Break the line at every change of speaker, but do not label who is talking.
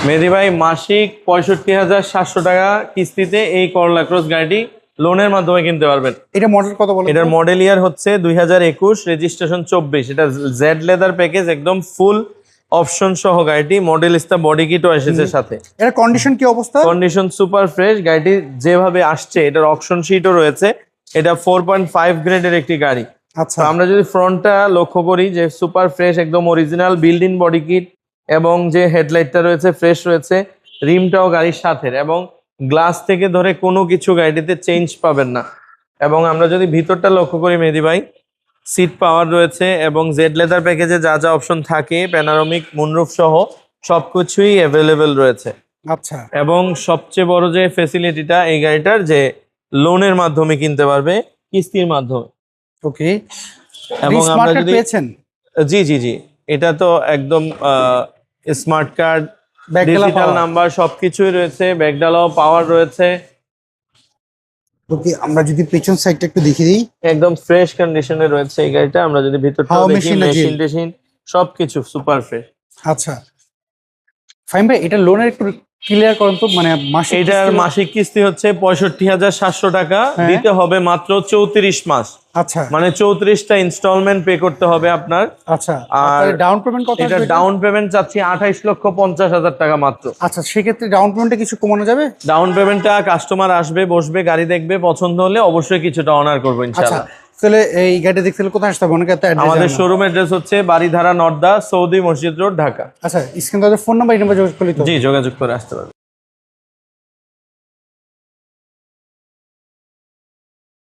মেহেদী ভাই মাসিক 65,700 টাকা কিস্তিতে এই করলা ক্রস গাড়িটি লোনের মাধ্যমে কিনতে পারবেন।
এটা মডেল কত বলেন?
এটার মডেল ইয়ার হচ্ছে 2021, রেজিস্ট্রেশন 24। এটা জেড লেদার প্যাকেজ, একদম ফুল অপশন সহ গাড়িটি। মডেল ইস্তা বডি কিটও এসেছে সাথে।
এর কন্ডিশন কি অবস্থা?
Condition super fresh. গাড়িটি যেভাবে আসছে এটার অকশন শিটও রয়েছে। এটা 4.5 গ্রেডের একটি গাড়ি।
আচ্ছা,
তো আমরা যদি ফ্রন্টটা লক্ষ্য করি যে সুপার ফ্রেশ, একদম original build in body kit, এবং যে হেডলাইটটা রয়েছে ফ্রেশ রয়েছে, রিমটাও গাড়ির সাথে, এবং গ্লাস থেকে ধরে কোনো কিছু গাড়িটিতে চেঞ্জ পাবেন না। এবং আমরা যদি ভিতরটা লক্ষ্য করি মেহেদী ভাই, সিট পাওয়ার রয়েছে এবং জেড লেদার প্যাকেজে যা যা অপশন থাকে প্যানারোমিক মুনরুফ সহ সবকিছুই অ্যাভেলেবেল রয়েছে।
আচ্ছা,
এবং সবচেয়ে বড় যে ফেসিলিটিটা এই গাড়িটার, যে লোনের মাধ্যমে কিনতে পারবে, কিস্তির মাধ্যমে।
ওকে।
এবং আমরা যদি
পেয়েছেন?
জি জি জি, এটা তো একদম স্মার্ট কার্ড,
ব্যাকডালা
ডিজিটাল
power।
নাম্বার সবকিছুই রয়েছে, ব্যাকডালাও পাওয়ার রয়েছে।
ওকে, আমরা যদি পেছন সাইডটা একটু দেখিয়ে দিই।
একদম ফ্রেশ কন্ডিশনে রয়েছে এই গাড়িটা। আমরা যদি ভিতরটা
হাওয়া
দেখি,
মেশিন
মেশিন টেশিন সবকিছু সুপার ফ্রেশ।
আচ্ছা, ফাইন ভাই, এটা লোনের একটু ক্লিয়ার করুন তো, মানে মাসে
এটার মাসিক কিস্তি হচ্ছে 65,700 টাকা।
হ্যাঁ।
দিতে হবে মাত্র 34 মাস।
আচ্ছা,
মানে 34টা ইনস্টলমেন্ট পে করতে হবে আপনার।
আচ্ছা।
আর
ডাউন পেমেন্ট কত
এটা
আসবে?
ডাউন পেমেন্ট চাচ্ছি 28,50,000 টাকা মাত্র।
আচ্ছা, সেক্ষেত্রে ডাউন পেমেন্টে কিছু কমানো যাবে?
ডাউন পেমেন্টটা কাস্টমার আসবে, বসবে, গাড়ি দেখবে, পছন্দ হলে অবশ্যই কিছুটা অনার করবো
আচ্ছা,
ইনশাআল্লাহ।
তাহলে এই গাড়িটা দেখতে হলে কোথায় আসতে হবে? অনেকে তো address
আমাদের
জানে না।
শোরুম অ্যাড্রেস হচ্ছে বাড়িধারা নর্দা, সৌদি মসজিদ রোড, ঢাকা।
আচ্ছা, স্ক্রিন তাদের ফোন নাম্বার এই নাম্বার যোগাযোগ করলে তো?
জি, যোগাযোগ করে আসতে পারবে।